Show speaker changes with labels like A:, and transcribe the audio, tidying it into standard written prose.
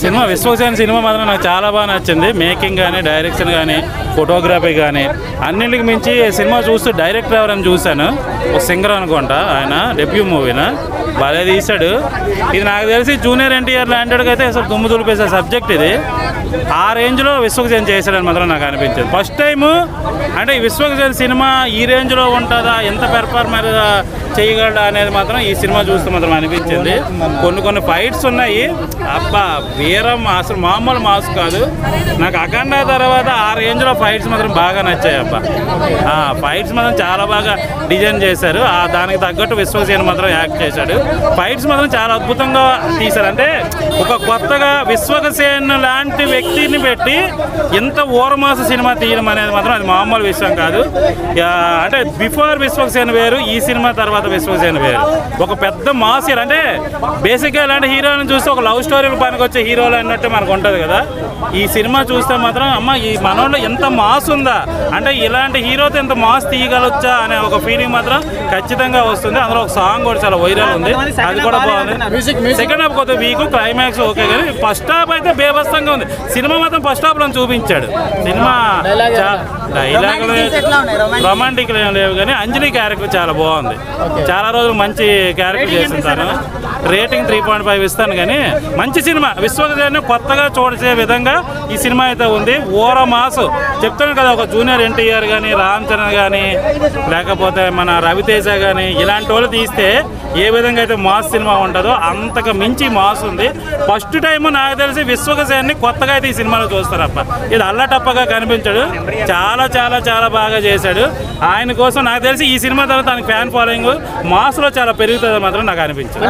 A: Cinema Vishwaksen cinema మాత్రం నాకు చాలా బాగా నచ్చింది. మేకింగ్ కానీ, డైరెక్షన్ కానీ, ఫోటోగ్రఫీ కానీ అన్నింటికి మించి సినిమా చూస్తూ డైరెక్టర్ ఎవరని చూశాను. ఒక సింగర్ అనుకుంటా, ఆయన డెబ్యూ మూవీనా బాగా తీశాడు. ఇది నాకు తెలిసి జూనియర్ ఎన్టీఆర్ లాంటికి అయితే అసలు దుమ్ము దులిపేసే సబ్జెక్ట్ ఇది. ఆ రేంజ్లో విశ్వక్సేన్ చేశాడని మాత్రం నాకు అనిపించింది. ఫస్ట్ టైము అంటే విశ్వక్సేన్ సినిమా ఈ రేంజ్లో ఉంటుందా, ఎంత పెర్ఫార్మర్ చేయగలడా అనేది మాత్రం ఈ సినిమా చూస్తూ మాత్రం అనిపించింది. కొన్ని ఫైట్స్ ఉన్నాయి, అబ్బా వీరం అసలు మామూలు మాస్ కాదు. నాకు అఖండ తర్వాత ఆ రేంజ్లో ఫైట్స్ మాత్రం బాగా నచ్చాయి. అబ్బా ఫైట్స్ మాత్రం చాలా బాగా డిజైన్ చేశారు. దానికి తగ్గట్టు విశ్వక్సేన్ మాత్రం యాక్ట్ చేశాడు. ఫైట్స్ మాత్రం చాలా అద్భుతంగా తీశారు. అంటే ఒక కొత్తగా విశ్వక్సేన్ లాంటి వ్యక్తిని పెట్టి ఇంత ఓరమాస సినిమా తీయడం అనేది మాత్రం అది మామూలు విషయం కాదు. అంటే బిఫోర్ విశ్వక్సేన్ వేరు, ఈ సినిమా తర్వాత విశ్వక్సేన్ వేరు. ఒక పెద్ద మాస్ హీరో, అంటే బేసిక్గా ఇలాంటి హీరోని చూస్తే ఒక లవ్ స్టోరీలు పనికి వచ్చే హీరోలు అన్నట్టు మనకు ఉంటుంది కదా. ఈ సినిమా చూస్తే మాత్రం అమ్మ ఈ మనోళ్ళు ఎంత మాస్ ఉందా, అంటే ఇలాంటి హీరోతో ఎంత మాస్ తీయగలొచ్చా అనే ఒక ఫీలింగ్ మాత్రం ఖచ్చితంగా వస్తుంది. అందులో ఒక సాంగ్ కూడా చాలా వైరల్ ఉంది, అది కూడా బాగుంది. సెకండ్ హాఫ్ కొద్దిగా వీక్, క్లైమాక్స్ ఓకే, కానీ ఫస్ట్ హాఫ్ అయితే బేబస్తంగా ఉంది. సినిమా మాత్రం ఫస్ట్ హాఫ్ లో చూపించాడు. సినిమా డైలాగులు రొమాంటిక్ ఏం లేవు, కానీ అంజలి క్యారెక్టర్ చాలా బాగుంది. చాలా రోజులు మంచి క్యారెక్టర్ చేస్తుంటాను. రేటింగ్ 3.5 ఇస్తాను. కానీ మంచి సినిమా, విశ్వక్సేన్ కొత్తగా చూడచే విధంగా ఈ సినిమా అయితే ఉంది. ఓర మాసు చెప్తాను కదా, ఒక జూనియర్ ఎన్టీఆర్ కానీ, రామ్ చరణ్ కానీ, లేకపోతే మన రవితేజ కానీ ఇలాంటి వాళ్ళు తీస్తే ఏ విధంగా అయితే మాస్ సినిమా ఉంటుందో అంతకు మించి మాస్ ఉంది. ఫస్ట్ టైం నాకు తెలిసి విశ్వక్సేన్ని కొత్తగా అయితే ఈ సినిమాలో చూస్తారప్ప. ఇది అల్లటప్పగా కనిపించాడు, చాలా చాలా చాలా బాగా చేశాడు. ఆయన కోసం నాకు తెలిసి ఈ సినిమా తర్వాత తనకి ఫ్యాన్ ఫాలోయింగ్ మాస్లో చాలా పెరుగుతుంది మాత్రం నాకు అనిపించింది.